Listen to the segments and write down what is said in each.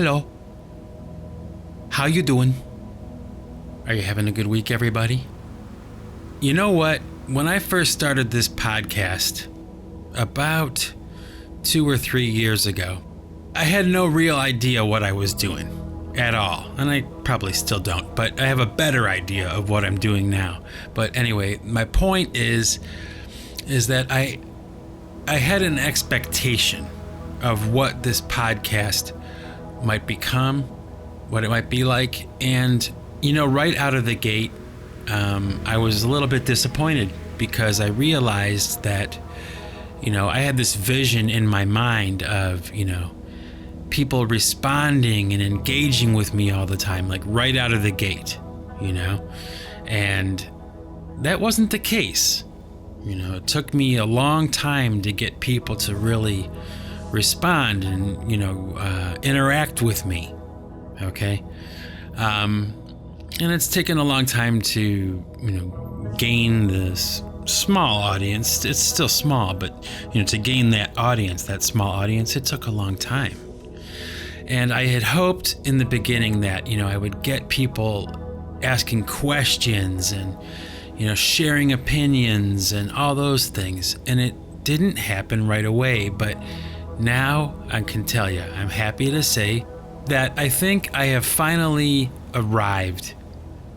Hello. How you doing? Are you having a good week, everybody? You know what? When I first started this podcast, about 2 or 3 years ago, I had no real idea what I was doing at all. And I probably still don't, but I have a better idea of what I'm doing now. But anyway, my point is that I had an expectation of what this podcast might become, what it might be like. And, right out of the gate, I was a little bit disappointed because I realized that, I had this vision in my mind of, people responding and engaging with me all the time, like right out of the gate, and that wasn't the case. It took me a long time to get people to really respond and, interact with me. Okay. And it's taken a long time to, gain this small audience. It's still small, but, to gain that audience, that small audience, it took a long time. And I had hoped in the beginning that, I would get people asking questions and, sharing opinions and all those things. And it didn't happen right away, but now I can tell you, I'm happy to say that I think I have finally arrived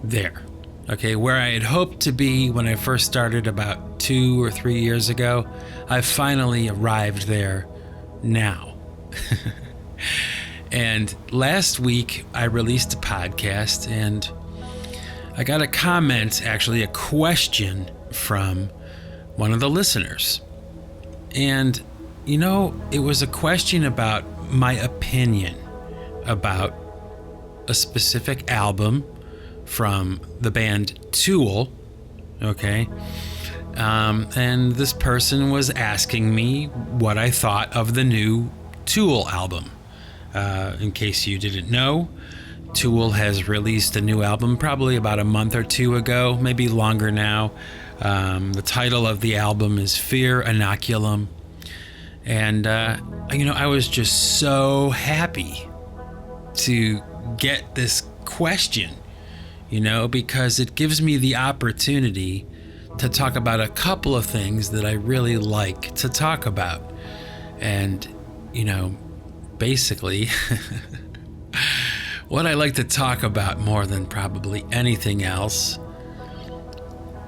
there. Okay, where I had hoped to be when I first started about 2 or 3 years ago, I've finally arrived there now. And last week I released a podcast and I got a comment, actually a question from one of the listeners. And it was a question about my opinion about a specific album from the band Tool, okay? And this person was asking me what I thought of the new Tool album. In case you didn't know, Tool has released a new album probably about a month or two ago, maybe longer now. The title of the album is Fear Inoculum. And, I was just so happy to get this question, because it gives me the opportunity to talk about a couple of things that I really like to talk about. And, basically, what I like to talk about more than probably anything else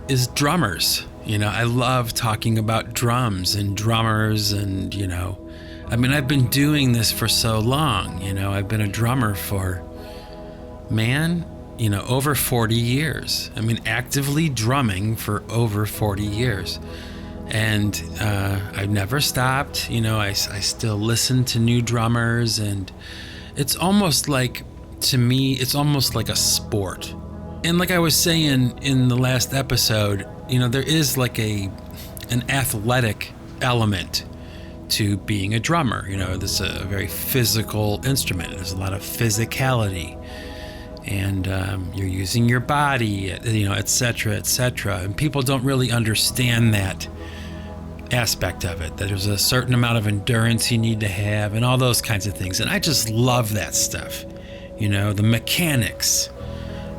is drummers. I love talking about drums and drummers and, I've been doing this for so long, I've been a drummer for, over 40 years. Actively drumming for over 40 years. And I've never stopped, I still listen to new drummers, and it's almost like, to me, it's almost like a sport. And like I was saying in the last episode, there is like an athletic element to being a drummer. This is a very physical instrument. There's a lot of physicality, and you're using your body, et cetera, et cetera. And people don't really understand that aspect of it, that there's a certain amount of endurance you need to have and all those kinds of things. And I just love that stuff, the mechanics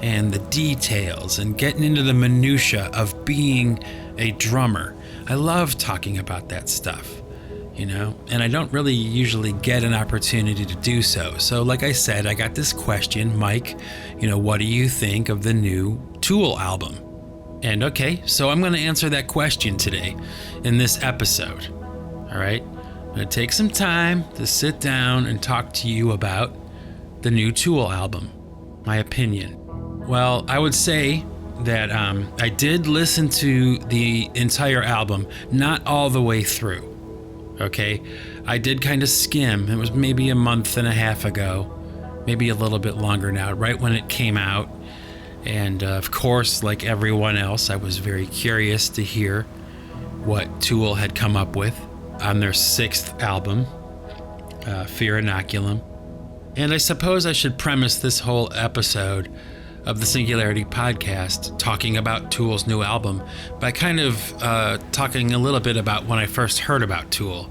and the details and getting into the minutia of being a drummer. I love talking about that stuff, and I don't really usually get an opportunity to do so. So like I said, I got this question, Mike, what do you think of the new Tool album? And okay, so I'm going to answer that question today in this episode. All right, I'm going to take some time to sit down and talk to you about the new Tool album, my opinion. Well, I would say that I did listen to the entire album, not all the way through. Okay, I did kind of skim. It was maybe a month and a half ago, maybe a little bit longer now, right when it came out. And of course, like everyone else, I was very curious to hear what Tool had come up with on their 6th album, Fear Inoculum. And I suppose I should premise this whole episode of the Singularity Podcast talking about Tool's new album by kind of talking a little bit about when I first heard about Tool.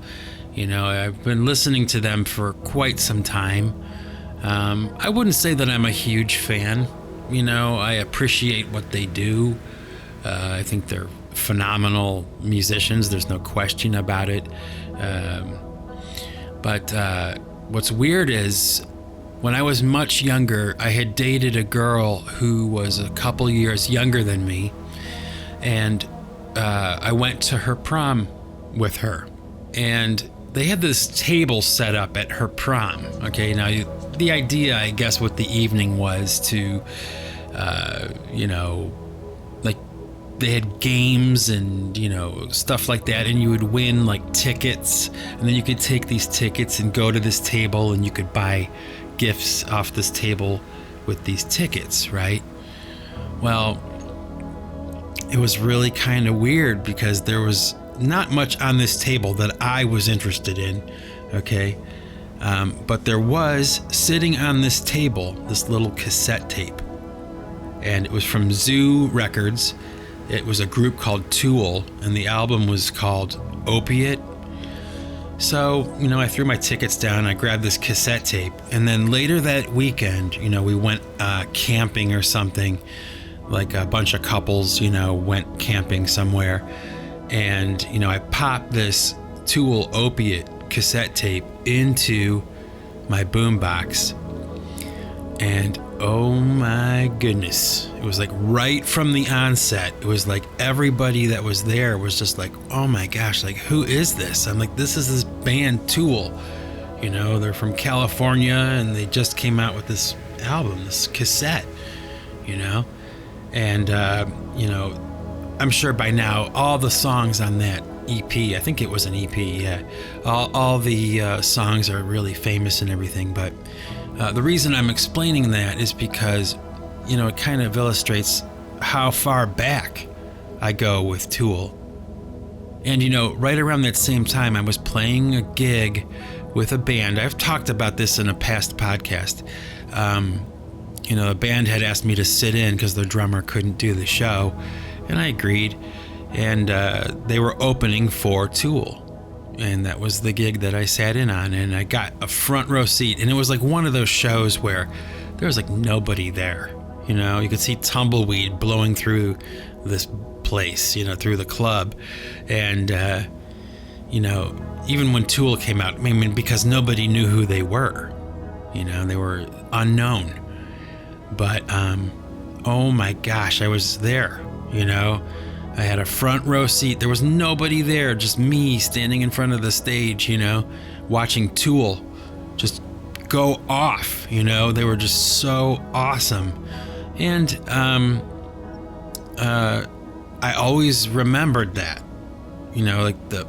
I've been listening to them for quite some time. I wouldn't say that I'm a huge fan. I appreciate what they do. I think they're phenomenal musicians. There's no question about it. But what's weird is when I was much younger, I had dated a girl who was a couple years younger than me. And I went to her prom with her. And they had this table set up at her prom. Okay, now the idea, I guess, what the evening was to, like they had games and, stuff like that. And you would win like tickets. And then you could take these tickets and go to this table and you could buy gifts off this table with these tickets, right? Well, it was really kind of weird because there was not much on this table that I was interested in, okay? But there was, sitting on this table, this little cassette tape. And it was from Zoo Records. It was a group called Tool, and the album was called Opiate. So, I threw my tickets down, I grabbed this cassette tape, and then later that weekend, we went camping or something, like a bunch of couples, went camping somewhere, and, I popped this Tool Opiate cassette tape into my boombox, and oh my goodness, it was like right from the onset, it was like everybody that was there was just like, oh my gosh, like who is this? I'm like, this is this band Tool, they're from California and they just came out with this album, this cassette, and I'm sure by now all the songs on that EP, I think it was an EP, yeah, all the songs are really famous and everything, but the reason I'm explaining that is because, it kind of illustrates how far back I go with Tool. And, right around that same time, I was playing a gig with a band. I've talked about this in a past podcast. The band had asked me to sit in because their drummer couldn't do the show, and I agreed. And they were opening for Tool. And that was the gig that I sat in on, and I got a front row seat, and it was like one of those shows where there was like nobody there. You could see tumbleweed blowing through this place, through the club. And, even when Tool came out, because nobody knew who they were, they were unknown. But, oh my gosh, I was there, I had a front row seat. There was nobody there, just me standing in front of the stage, watching Tool just go off, They were just so awesome. And I always remembered that,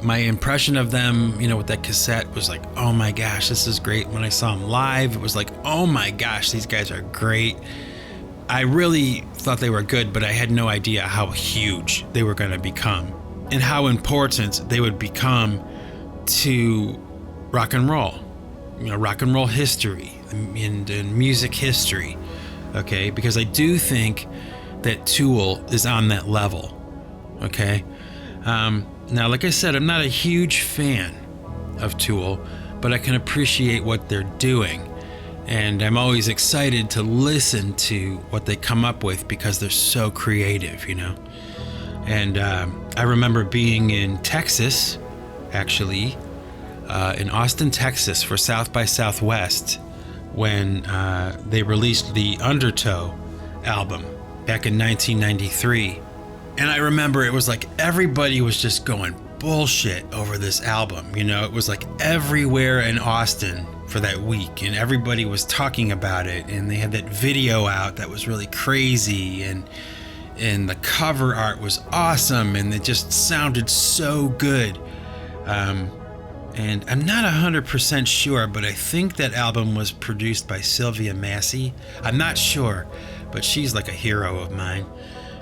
my impression of them, with that cassette was like, oh my gosh, this is great. When I saw them live, it was like, oh my gosh, these guys are great. I really thought they were good, but I had no idea how huge they were going to become and how important they would become to rock and roll history and music history. Okay. Because I do think that Tool is on that level. Okay. Now, like I said, I'm not a huge fan of Tool, but I can appreciate what they're doing. And I'm always excited to listen to what they come up with because they're so creative, And I remember being in Texas, actually, in Austin, Texas, for South by Southwest when they released the Undertow album back in 1993. And I remember it was like everybody was just going bullshit over this album. It was like everywhere in Austin for that week, and everybody was talking about it, and they had that video out that was really crazy, and the cover art was awesome, and it just sounded so good. And I'm not 100% sure, but I think that album was produced by Sylvia Massey. I'm not sure, but she's like a hero of mine.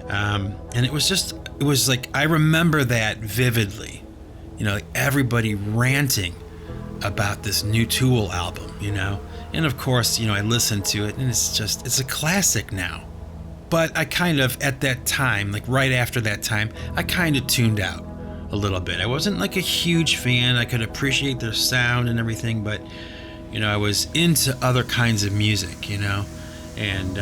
And it was like, I remember that vividly, like everybody ranting about this new Tool album, and of course, I listened to it, and it's a classic now. But I kind of, at that time, like right after that time, I kind of tuned out a little bit. I wasn't like a huge fan. I could appreciate their sound and everything, but I was into other kinds of music, and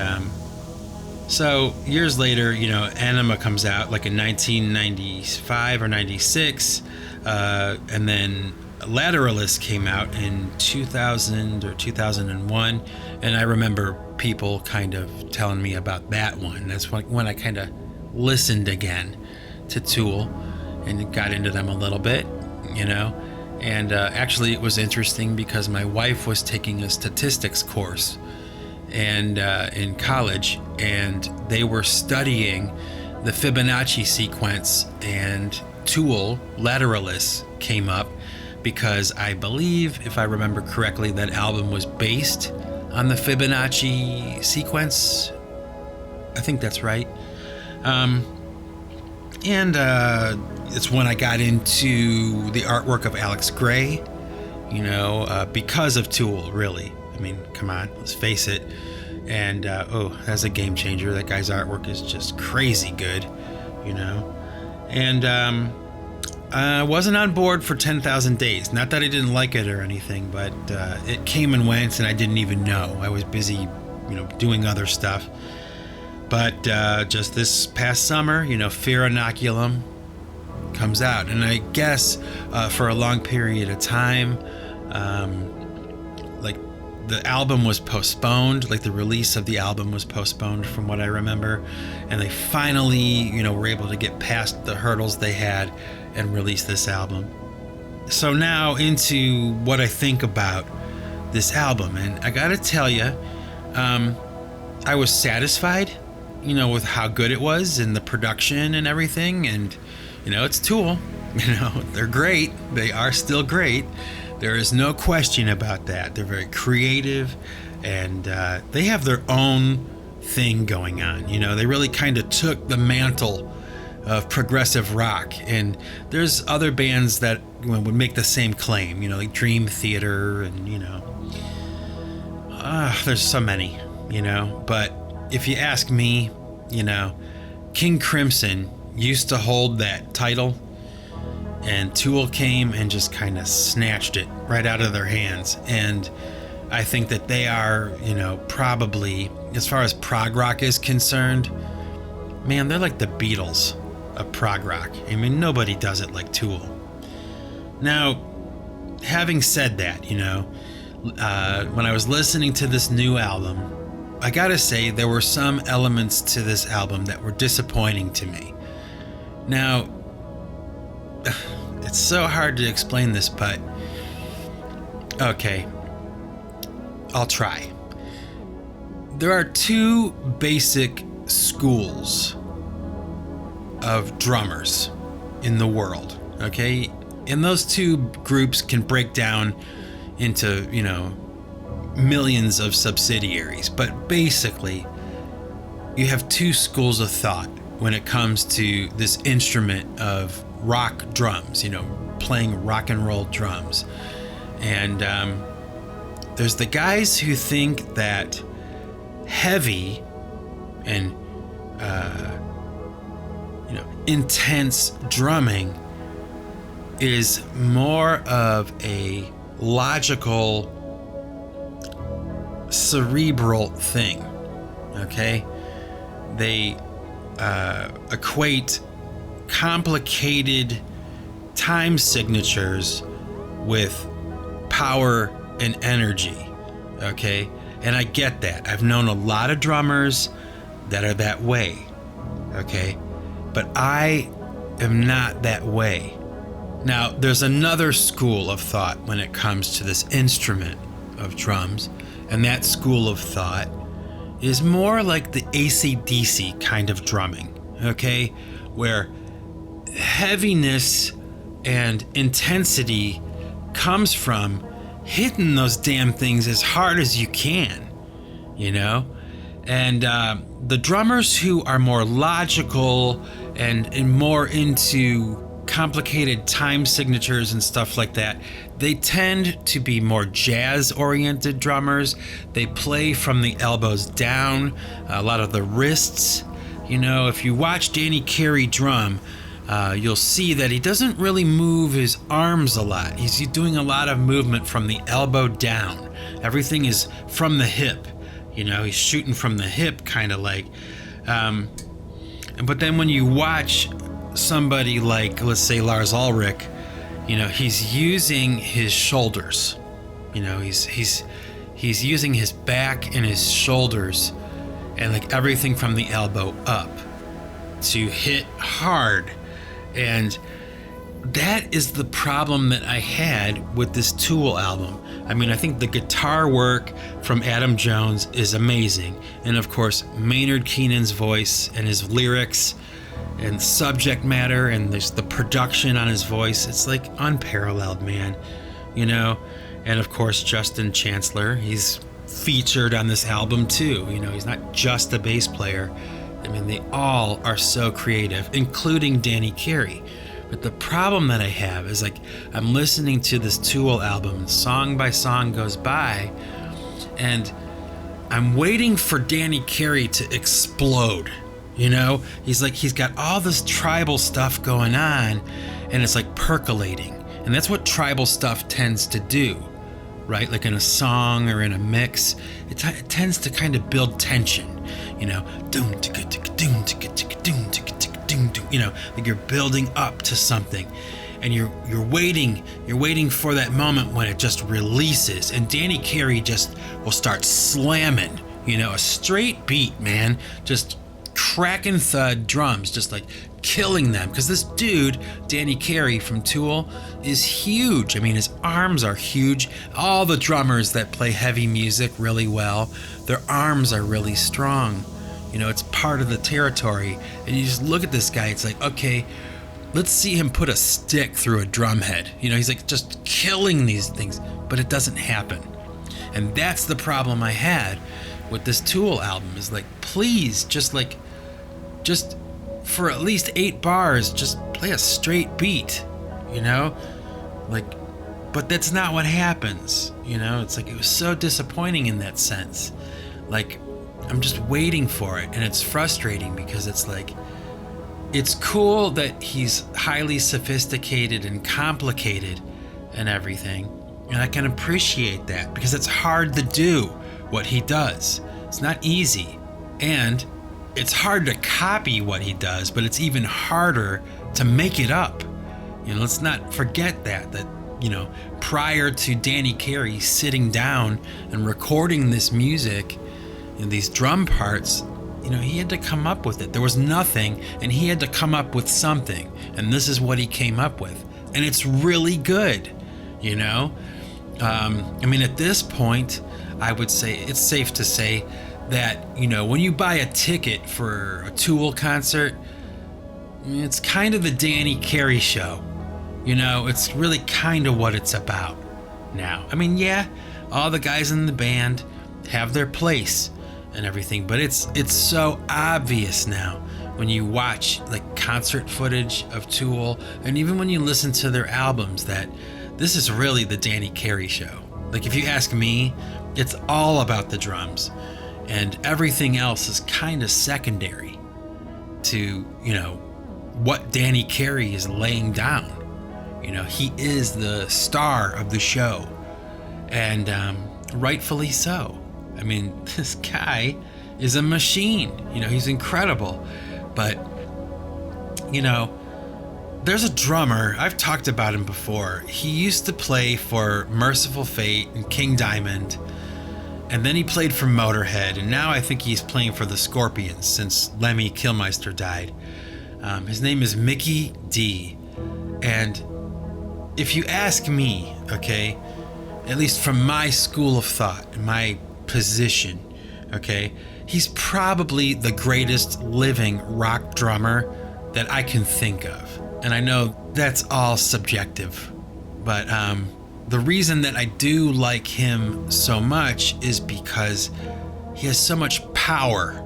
so years later, Anima comes out like in 1995 or 96, and then Lateralist came out in 2000 or 2001, and I remember people kind of telling me about that one. That's when I kind of listened again to Tool and got into them a little bit, and actually it was interesting because my wife was taking a statistics course and in college, and they were studying the Fibonacci sequence, and Tool, Lateralist, came up because I believe, if I remember correctly, that album was based on the Fibonacci sequence. I think that's right. And it's when I got into the artwork of Alex Gray, because of Tool, really. I mean, come on, let's face it. And, that's a game changer. That guy's artwork is just crazy good, And I wasn't on board for 10,000 Days. Not that I didn't like it or anything, but it came and went, and I didn't even know. I was busy, doing other stuff. But just this past summer, Fear Inoculum comes out. And I guess for a long period of time, the album was postponed, like the release of the album was postponed from what I remember. And they finally, were able to get past the hurdles they had and release this album. So now into what I think about this album. And I gotta tell you, I was satisfied, with how good it was and the production and everything. And, it's Tool, they're great. They are still great. There is no question about that. They're very creative, and they have their own thing going on. They really kind of took the mantle of progressive rock, and there's other bands that would make the same claim, like Dream Theater, and there's so many, but if you ask me, King Crimson used to hold that title, and Tool came and just kind of snatched it right out of their hands. And I think that they are, probably, as far as prog rock is concerned, man, they're like the Beatles of prog rock. I mean, nobody does it like Tool. Now, having said that, when I was listening to this new album, I gotta say there were some elements to this album that were disappointing to me. Now, it's so hard to explain this, but okay, I'll try. There are two basic schools of drummers in the world, okay? And those two groups can break down into, millions of subsidiaries, but basically you have two schools of thought when it comes to this instrument of rock drums, playing rock and roll drums. And there's the guys who think that heavy and intense drumming is more of a logical, cerebral thing. Okay, they equate complicated time signatures with power and energy. Okay, and I get that. I've known a lot of drummers that are that way. Okay, but I am not that way. Now, there's another school of thought when it comes to this instrument of drums, and that school of thought is more like the AC/DC kind of drumming, okay, where heaviness and intensity comes from hitting those damn things as hard as you can, and the drummers who are more logical and more into complicated time signatures and stuff like that, they tend to be more jazz-oriented drummers. They play from the elbows down, a lot of the wrists. If you watch Danny Carey drum, you'll see that he doesn't really move his arms a lot. He's doing a lot of movement from the elbow down. Everything is from the hip. He's shooting from the hip, kind of like. But then when you watch somebody like, let's say, Lars Ulrich, he's using his shoulders. He's using his back and his shoulders and like everything from the elbow up to hit hard. And that is the problem that I had with this Tool album. I think the guitar work from Adam Jones is amazing. And of course, Maynard Keenan's voice and his lyrics and subject matter and there's the production on his voice. It's like unparalleled, man. And of course, Justin Chancellor, he's featured on this album too. He's not just a bass player. They all are so creative, including Danny Carey. But the problem that I have is like I'm listening to this Tool album, song by song goes by, and I'm waiting for Danny Carey to explode. He's got all this tribal stuff going on, and it's like percolating. And that's what tribal stuff tends to do, right? Like in a song or in a mix, it tends to kind of build tension. Like you're building up to something, and you're waiting for that moment when it just releases. And Danny Carey just will start slamming, a straight beat, man, just cracking thud drums, just like killing them. Because this dude, Danny Carey from Tool, is huge. His arms are huge. All the drummers that play heavy music really well, their arms are really strong. It's part of the territory. And you just look at this guy, it's like, okay, let's see him put a stick through a drum head. He's like just killing these things, but it doesn't happen. And that's the problem I had with this Tool album, is like, please, just for at least 8 bars, just play a straight beat, but that's not what happens. It's like, it was so disappointing in that sense. Like, I'm just waiting for it, and it's frustrating because it's like, it's cool that he's highly sophisticated and complicated and everything, and I can appreciate that because it's hard to do what he does. It's not easy, and it's hard to copy what he does, but it's even harder to make it up. Let's not forget that prior to Danny Carey sitting down and recording this music and these drum parts, he had to come up with it. There was nothing, and he had to come up with something, and this is what he came up with, and it's really good. At this point, I would say it's safe to say that, when you buy a ticket for a Tool concert, it's kind of the Danny Carey show. It's really kind of what it's about now. Yeah, all the guys in the band have their place and everything, but it's so obvious now when you watch like concert footage of Tool, and even when you listen to their albums, that this is really the Danny Carey show. Like, if you ask me, it's all about the drums, and everything else is kind of secondary to, what Danny Carey is laying down. He is the star of the show, and rightfully so. This guy is a machine. He's incredible. But, there's a drummer, I've talked about him before. He used to play for Merciful Fate and King Diamond, and then he played for Motorhead, and now I think he's playing for the Scorpions since Lemmy Kilmister died. His name is Mickey D. And if you ask me, okay, at least from my school of thought, my position, okay, he's probably the greatest living rock drummer that I can think of. And I know that's all subjective, but the reason that I do like him so much is because he has so much power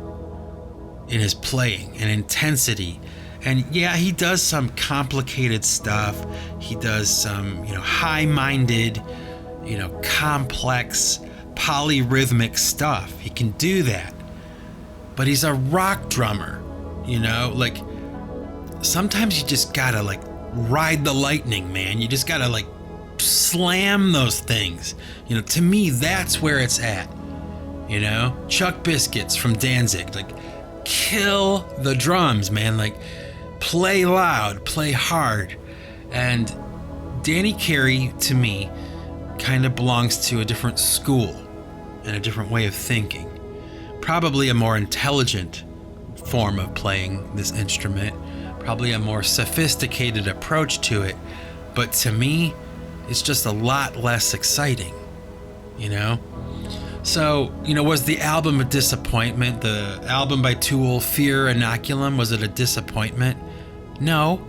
in his playing and intensity. And yeah, he does some complicated stuff. He does some, high-minded, complex, polyrhythmic stuff. He can do that. But he's a rock drummer, like sometimes you just gotta like ride the lightning, man. You just gotta like slam those things. You know, to me, that's where it's at. You know, Chuck Biscuits from Danzig, like, kill the drums, man. Like, play loud, play hard. And Danny Carey, to me, kind of belongs to a different school and a different way of thinking. Probably a more intelligent form of playing this instrument, probably a more sophisticated approach to it. But to me, it's just a lot less exciting, you know? So, you know, was the album a disappointment? The album by Tool, Fear Inoculum, was it a disappointment? No,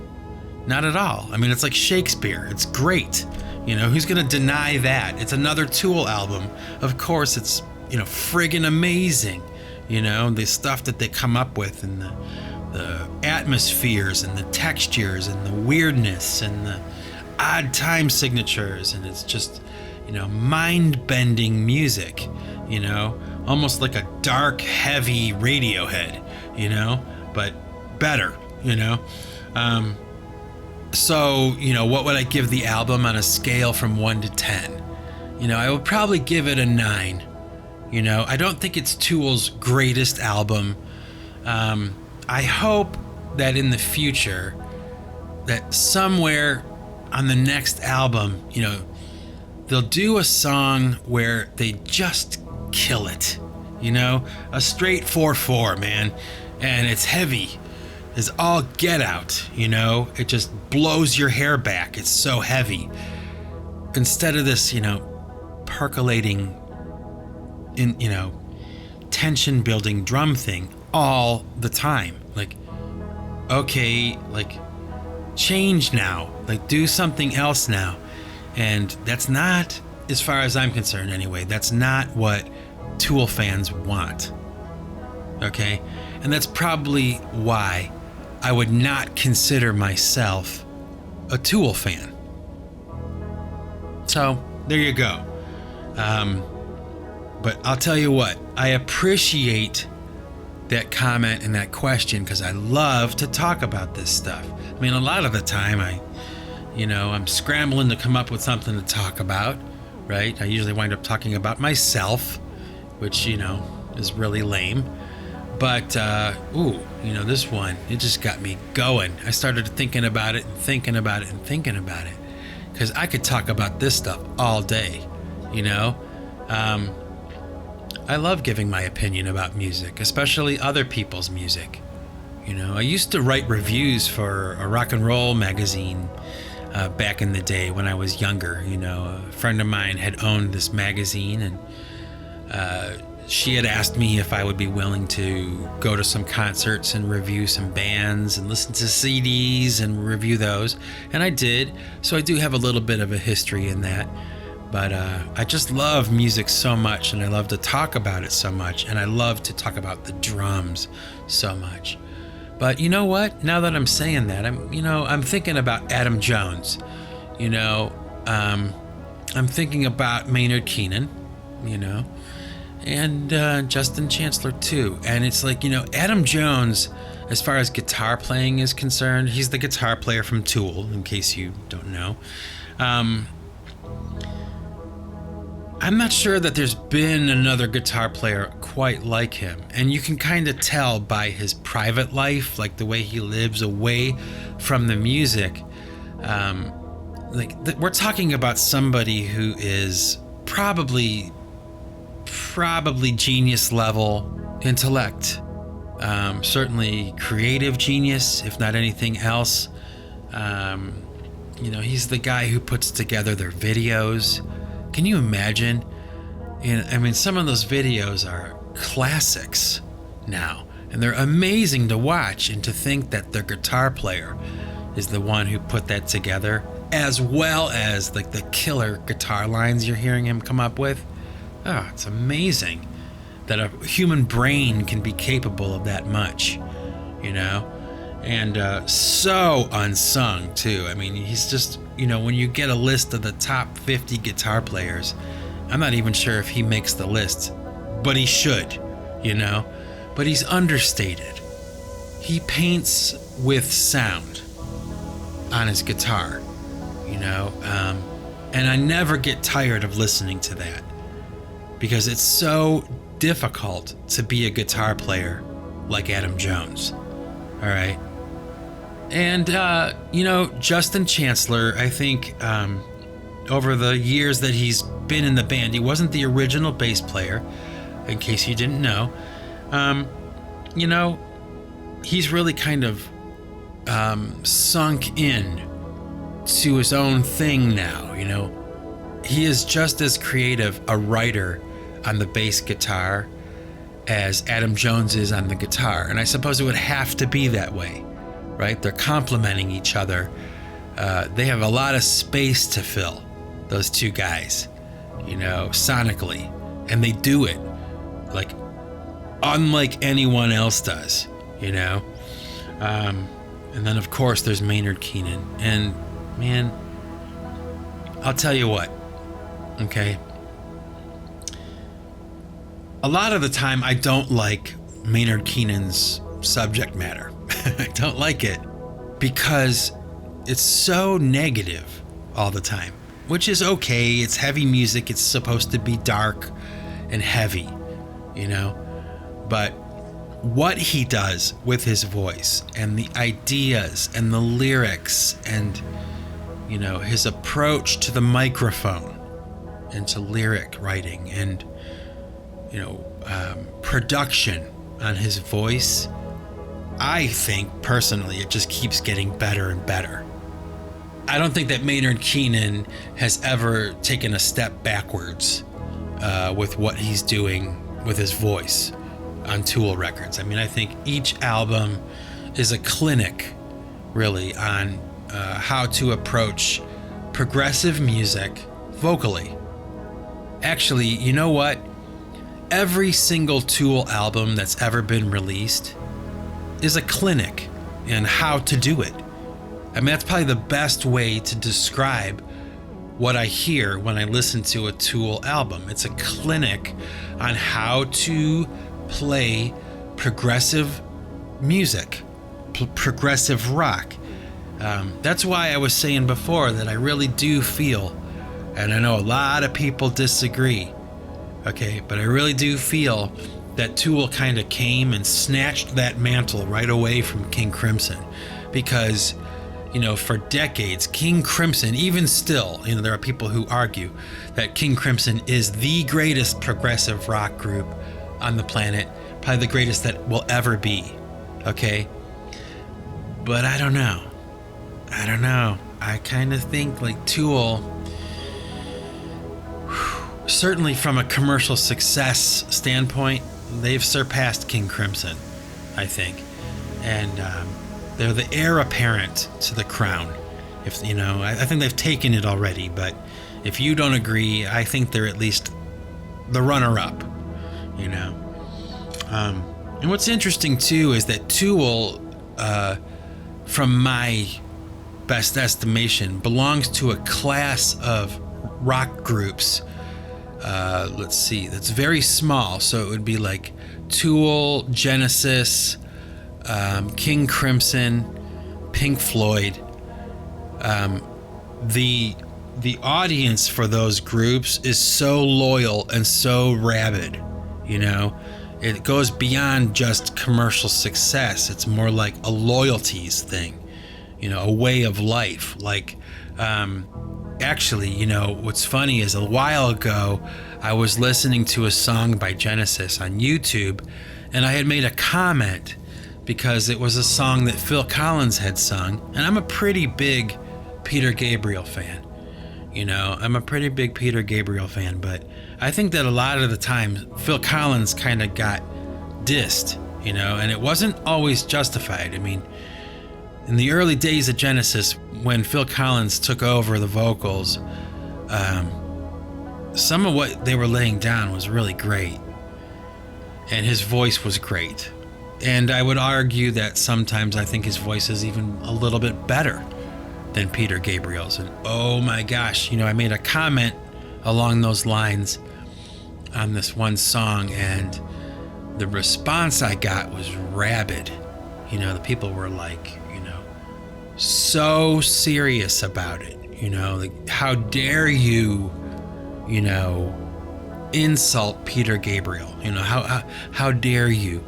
not at all. I mean, it's like Shakespeare. It's great. You know, who's going to deny that? It's another Tool album. Of course, it's, you know, friggin' amazing. You know, the stuff that they come up with, and the atmospheres and the textures and the weirdness and the odd time signatures. And it's just, you know, mind-bending music, you know, almost like a dark, heavy Radiohead, you know, but better, you know. So, you know, what would I give the album on a scale from 1 to 10? You know, I would probably give it a 9. You know, I don't think it's Tool's greatest album. I hope that in the future, that somewhere on the next album, you know, they'll do a song where they just kill it. You know, a straight 4/4, man. And it's heavy. It's all get out, you know. It just blows your hair back. It's so heavy. Instead of this, you know, percolating, in, you know, tension building drum thing all the time. Like, okay, like, change now. Like, do something else now. And that's not, as far as I'm concerned anyway, that's not what Tool fans want. Okay? And that's probably why I would not consider myself a Tool fan. So, there you go. But I'll tell you what, I appreciate that comment and that question, because I love to talk about this stuff. I mean, a lot of the time I'm scrambling to come up with something to talk about, right? I usually wind up talking about myself, which, you know, is really lame. But, this one, it just got me going. I started thinking about it and thinking about it and thinking about it, because I could talk about this stuff all day, you know? I love giving my opinion about music, especially other people's music. You know, I used to write reviews for a rock and roll magazine back in the day when I was younger. You know, a friend of mine had owned this magazine, and she had asked me if I would be willing to go to some concerts and review some bands and listen to CDs and review those. And I did. So I do have a little bit of a history in that. But I just love music so much, and I love to talk about it so much, and I love to talk about the drums so much. But you know what? Now that I'm saying that, I'm thinking about Adam Jones. You know, I'm thinking about Maynard Keenan, you know, and Justin Chancellor too. And it's like, you know, Adam Jones, as far as guitar playing is concerned, he's the guitar player from Tool, in case you don't know. I'm not sure that there's been another guitar player quite like him. And you can kind of tell by his private life, like the way he lives away from the music. We're talking about somebody who is probably genius level intellect. Certainly creative genius, if not anything else. He's the guy who puts together their videos. Can you imagine? Some of those videos are classics now, and they're amazing to watch, and to think that their guitar player is the one who put that together, as well as like the killer guitar lines you're hearing him come up with. Oh, it's amazing that a human brain can be capable of that much, you know? And so unsung too. I mean, he's just, you know, when you get a list of the top 50 guitar players, I'm not even sure if he makes the list, but he should, you know? But he's understated. He paints with sound on his guitar, you know? And I never get tired of listening to that because it's so difficult to be a guitar player like Adam Jones. All right. And, Justin Chancellor, I think over the years that he's been in the band, he wasn't the original bass player, in case you didn't know. He's really kind of sunk in to his own thing now. He is just as creative a writer on the bass guitar as Adam Jones is on the guitar. And I suppose it would have to be that way, right? They're complementing each other. They have a lot of space to fill, those two guys, sonically. And they do it like unlike anyone else does, And then, of course, there's Maynard Keenan. And, man, I'll tell you what, okay? A lot of the time, I don't like Maynard Keenan's subject matter. I don't like it because it's so negative all the time, which is okay. It's heavy music. It's supposed to be dark and heavy, But what he does with his voice and the ideas and the lyrics and, his approach to the microphone and to lyric writing and, production on his voice, I think personally it just keeps getting better and better. I don't think that Maynard Keenan has ever taken a step backwards with what he's doing with his voice on Tool records. I mean, I think each album is a clinic, really, on how to approach progressive music vocally. Actually, you know what? Every single Tool album that's ever been released is a clinic in how to do it. I mean, that's probably the best way to describe what I hear when I listen to a Tool album. It's a clinic on how to play progressive music, progressive rock. That's why I was saying before that I really do feel, and I know a lot of people disagree, okay, but I really do feel that Tool kind of came and snatched that mantle right away from King Crimson, because for decades, King Crimson, even still, there are people who argue that King Crimson is the greatest progressive rock group on the planet, probably the greatest that will ever be, okay? But I don't know. I kind of think like Tool, certainly from a commercial success standpoint, they've surpassed King Crimson, I think. And they're the heir apparent to the crown. If I think they've taken it already, but if you don't agree, I think they're at least the runner-up. And what's interesting too is that Tool, from my best estimation, belongs to a class of rock groups. Let's see, that's very small. So it would be like Tool, Genesis, King Crimson, Pink Floyd. The audience for those groups is so loyal and so rabid, It goes beyond just commercial success. It's more like a loyalties thing, a way of life. Like, actually, what's funny is a while ago, I was listening to a song by Genesis on YouTube, and I had made a comment because it was a song that Phil Collins had sung, and I'm a pretty big Peter Gabriel fan. I'm a pretty big Peter Gabriel fan, but I think that a lot of the time Phil Collins kind of got dissed, and it wasn't always justified. I mean, in the early days of Genesis, when Phil Collins took over the vocals, some of what they were laying down was really great, and his voice was great. And I would argue that sometimes I think his voice is even a little bit better than Peter Gabriel's. And oh my gosh, I made a comment along those lines on this one song, and the response I got was rabid. The people were like, so serious about it, Like, how dare you, insult Peter Gabriel? How dare you,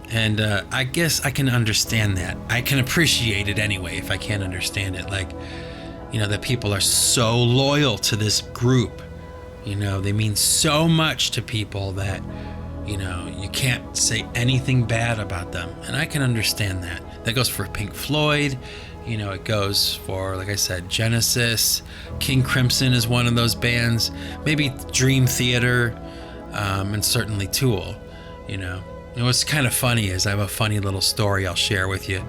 And I guess I can understand that. I can appreciate it anyway if I can't understand it. Like, that people are so loyal to this group. They mean so much to people that, you can't say anything bad about them. And I can understand that. That goes for Pink Floyd. It goes for, like I said, Genesis. King Crimson is one of those bands. Maybe Dream Theater, and certainly Tool. What's kind of funny is I have a funny little story I'll share with you.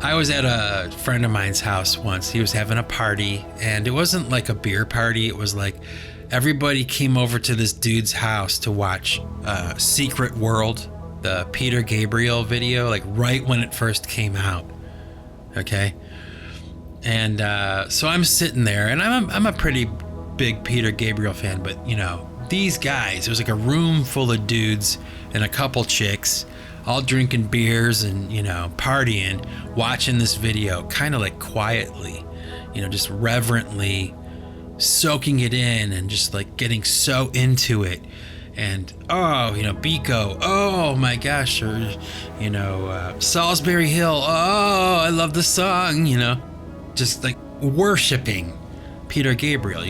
I was at a friend of mine's house once. He was having a party, and it wasn't like a beer party. It was like everybody came over to this dude's house to watch Secret World, the Peter Gabriel video, like right when it first came out. Okay. And so I'm sitting there, and I'm a pretty big Peter Gabriel fan, but these guys, it was like a room full of dudes and a couple chicks all drinking beers and partying, watching this video kind of like quietly, just reverently soaking it in and just like getting so into it. And Biko, oh my gosh, or Salisbury Hill, oh, I love the song, just like worshiping Peter Gabriel,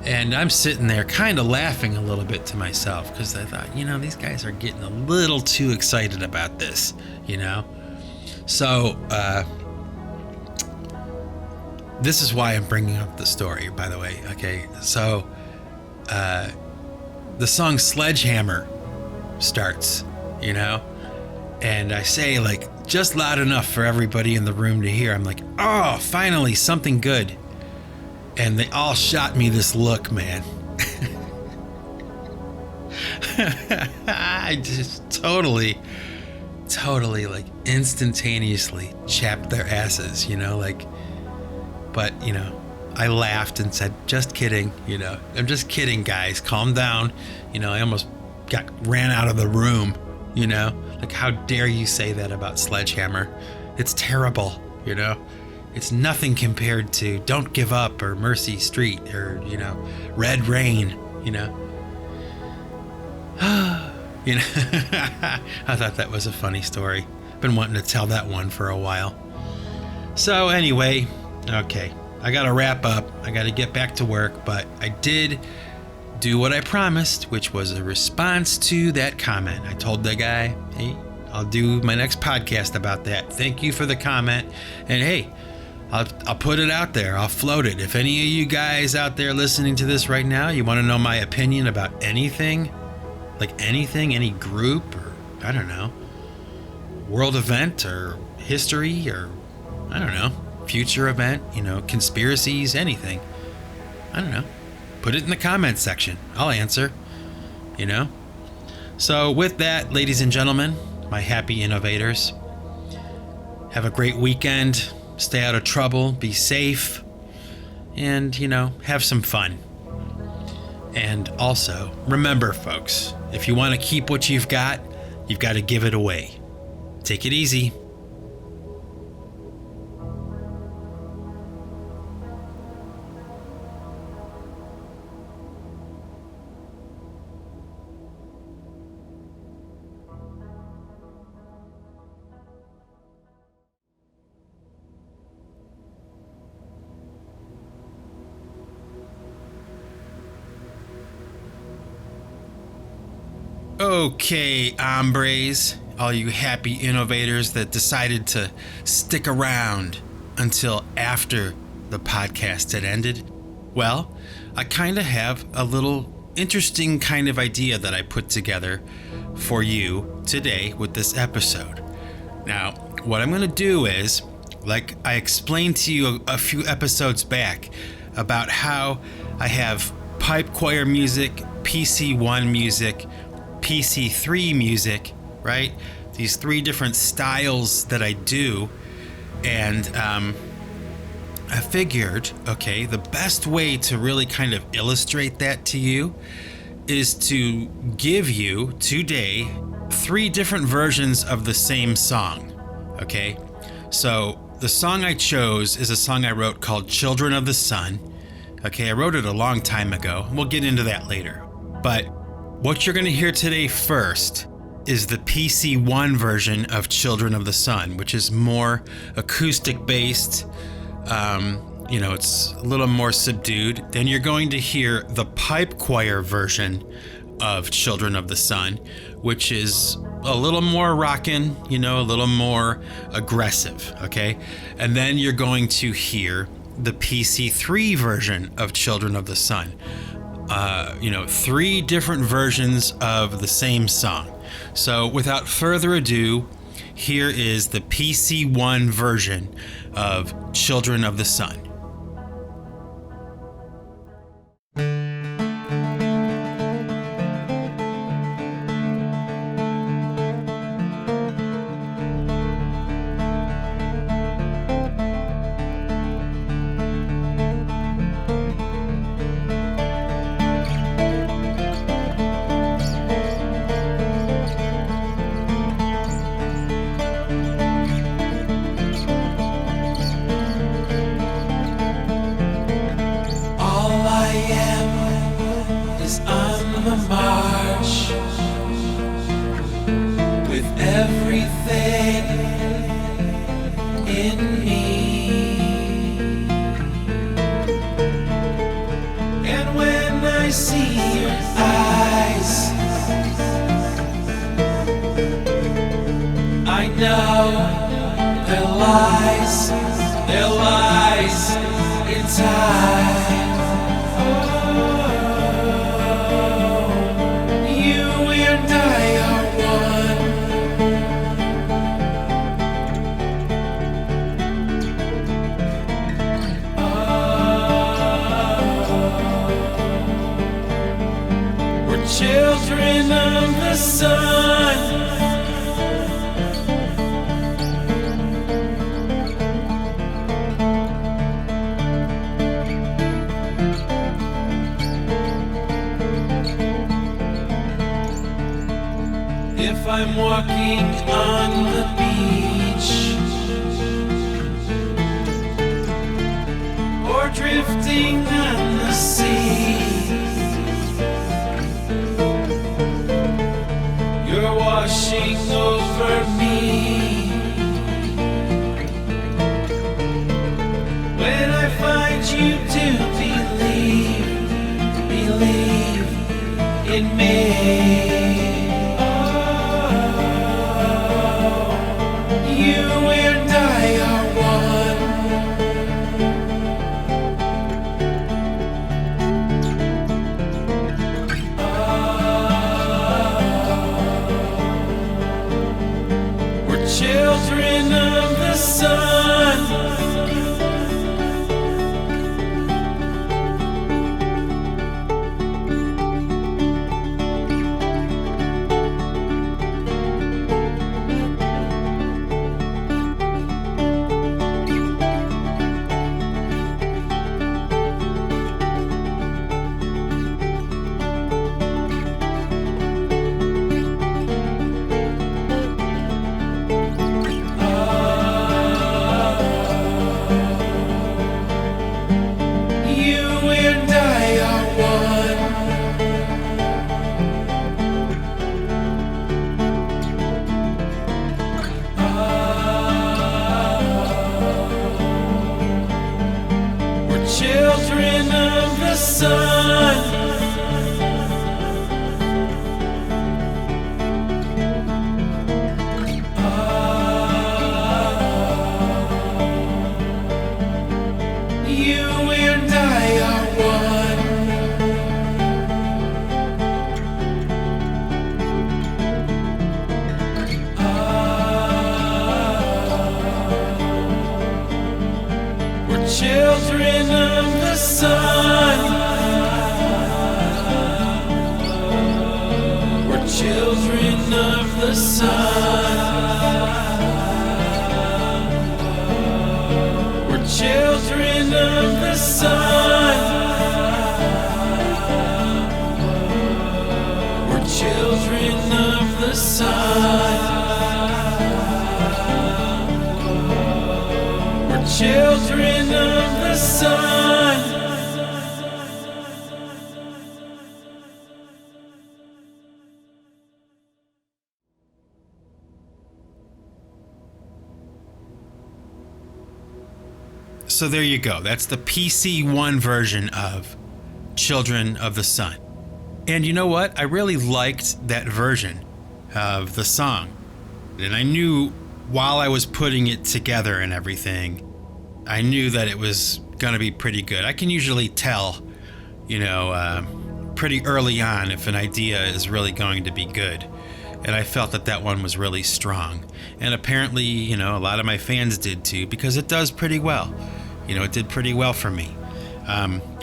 And I'm sitting there kind of laughing a little bit to myself because I thought, these guys are getting a little too excited about this, So this is why I'm bringing up the story, by the way. Okay, so the song Sledgehammer starts, and I say, like, just loud enough for everybody in the room to hear. I'm like, oh, finally something good. And they all shot me this look, man. I just totally like instantaneously chapped their asses, but I laughed and said, just kidding, I'm just kidding, guys, calm down. I almost ran out of the room, like, how dare you say that about Sledgehammer? It's terrible, It's nothing compared to Don't Give Up or Mercy Street or, Red Rain, I thought that was a funny story. Been wanting to tell that one for a while. So anyway, okay, I got to wrap up. I got to get back to work, but I did do what I promised, which was a response to that comment. I told the guy, hey, I'll do my next podcast about that. Thank you for the comment. And hey, I'll put it out there. I'll float it. If any of you guys out there listening to this right now, you want to know my opinion about anything, like anything, any group, or I don't know, world event or history or I don't know, future event, conspiracies, anything, I don't know, put it in the comments section. I'll answer, So with that, ladies and gentlemen, my happy innovators, have a great weekend. Stay out of trouble, be safe, and, have some fun. And also, remember, folks, if you want to keep what you've got to give it away. Take it easy. Okay, hombres, all you happy innovators that decided to stick around until after the podcast had ended. Well, I kind of have a little interesting kind of idea that I put together for you today with this episode. Now, what I'm going to do is, like I explained to you a few episodes back about how I have pipe choir music, PC1 music, PC3 music, right? These three different styles that I do. And I figured, okay, the best way to really kind of illustrate that to you is to give you today 3 different versions of the same song, okay? So The song I chose is a song I wrote called Children of the Sun. Okay, I wrote it a long time ago. We'll get into that later. But what you're going to hear today first is the PC1 version of Children of the Sun, which is more acoustic based. It's a little more subdued. Then you're going to hear the pipe choir version of Children of the Sun, which is a little more rockin', a little more aggressive, okay? And then you're going to hear the PC3 version of Children of the Sun. 3 different versions of the same song. So without further ado, here is the PC1 version of Children of the Sun. Children of the sun. If I'm walking on the beach or drifting on the sea, you're washing over me. When I find you to believe in me. Oh, you and I are one. Children of the sun. Children of the sun. You and I are one. We're children of the sun. We're children of the sun. We're children of the sun. We're children of the sun. Children of the sun. So there you go. That's the PC1 version of Children of the Sun. And you know what? I really liked that version of the song. And I knew while I was putting it together and everything, I knew that it was going to be pretty good. I can usually tell, pretty early on if an idea is really going to be good. And I felt that one was really strong. And apparently, a lot of my fans did too, because it does pretty well. It did pretty well for me.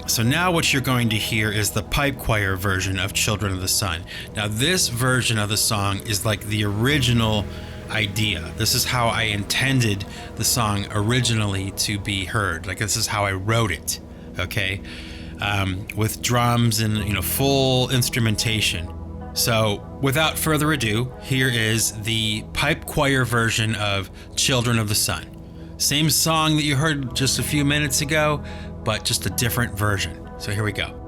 So now what you're going to hear is the pipe choir version of Children of the Sun. Now this version of the song is like the original idea. This is how I intended the song originally to be heard. Like this is how I wrote it, okay? With drums and full instrumentation. So without further ado, here is the pipe choir version of Children of the Sun. Same song that you heard just a few minutes ago, but just a different version. So here we go.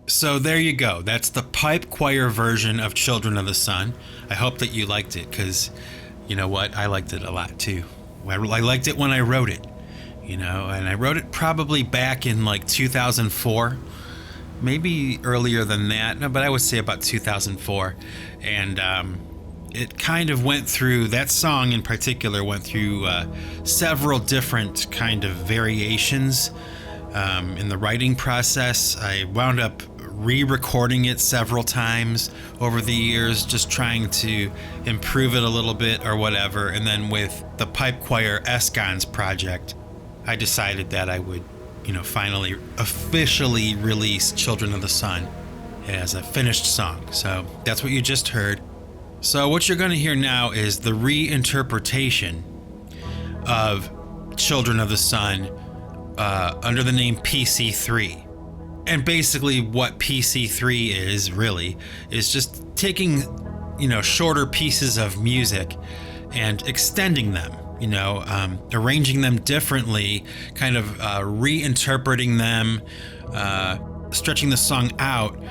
So there you go. That's the pipe choir version of Children of the Sun. I hope that you liked it, because you know what? I liked it a lot too. I liked it when I wrote it, and I wrote it probably back in like 2004, maybe earlier than that. No, but I would say about 2004. And it kind of went through, that song in particular went through several different kind of variations in the writing process. I wound up re-recording it several times over the years, just trying to improve it a little bit or whatever. And then with the Pipe Choir Escons project, I decided that I would, finally officially release Children of the Sun as a finished song. So that's what you just heard. So what you're going to hear now is the reinterpretation of Children of the Sun under the name PC3. And basically what PC3 is really is just taking, shorter pieces of music and extending them, arranging them differently, kind of reinterpreting them, stretching the song out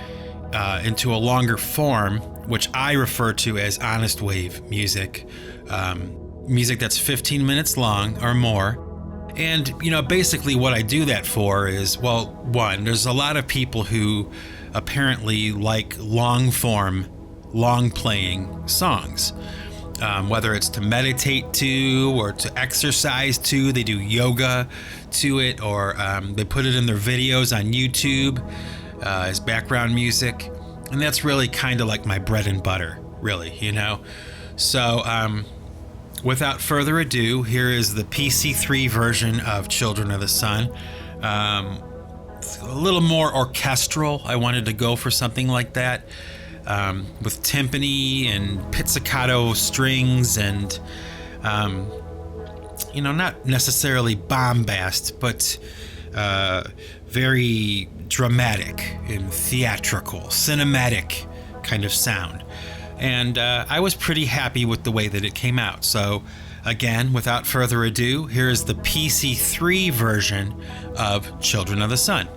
into a longer form, which I refer to as honest wave music, music that's 15 minutes long or more. And, basically what I do that for is, well, one, there's a lot of people who apparently like long form, long playing songs, whether it's to meditate to or to exercise to. They do yoga to it, or they put it in their videos on YouTube as background music. And that's really kind of like my bread and butter, really, So, without further ado, here is the PC3 version of Children of the Sun. A little more orchestral. I wanted to go for something like that, with timpani and pizzicato strings and, not necessarily bombast, but very dramatic and theatrical, cinematic kind of sound. And I was pretty happy with the way that it came out. So again, without further ado, here is the PC3 version of Children of the Sun.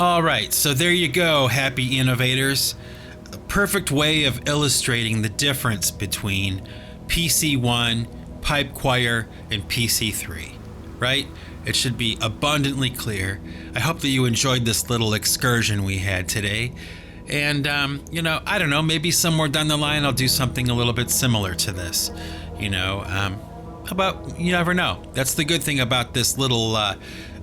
All right, so there you go, happy innovators. A perfect way of illustrating the difference between PC1, pipe choir, and PC3, right? It should be abundantly clear. I hope that you enjoyed this little excursion we had today. And, I don't know, maybe somewhere down the line I'll do something a little bit similar to this. You never know. That's the good thing about this little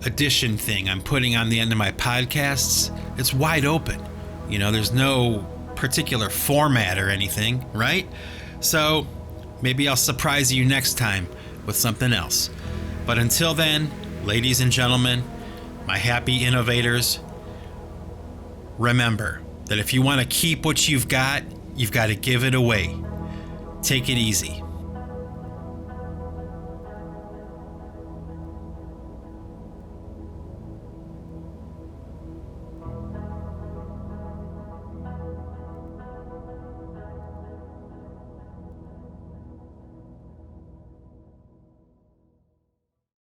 addition thing I'm putting on the end of my podcasts. It's wide open. There's no particular format or anything, right? So maybe I'll surprise you next time with something else. But until then, ladies and gentlemen, my happy innovators, remember that if you want to keep what you've got to give it away. Take it easy.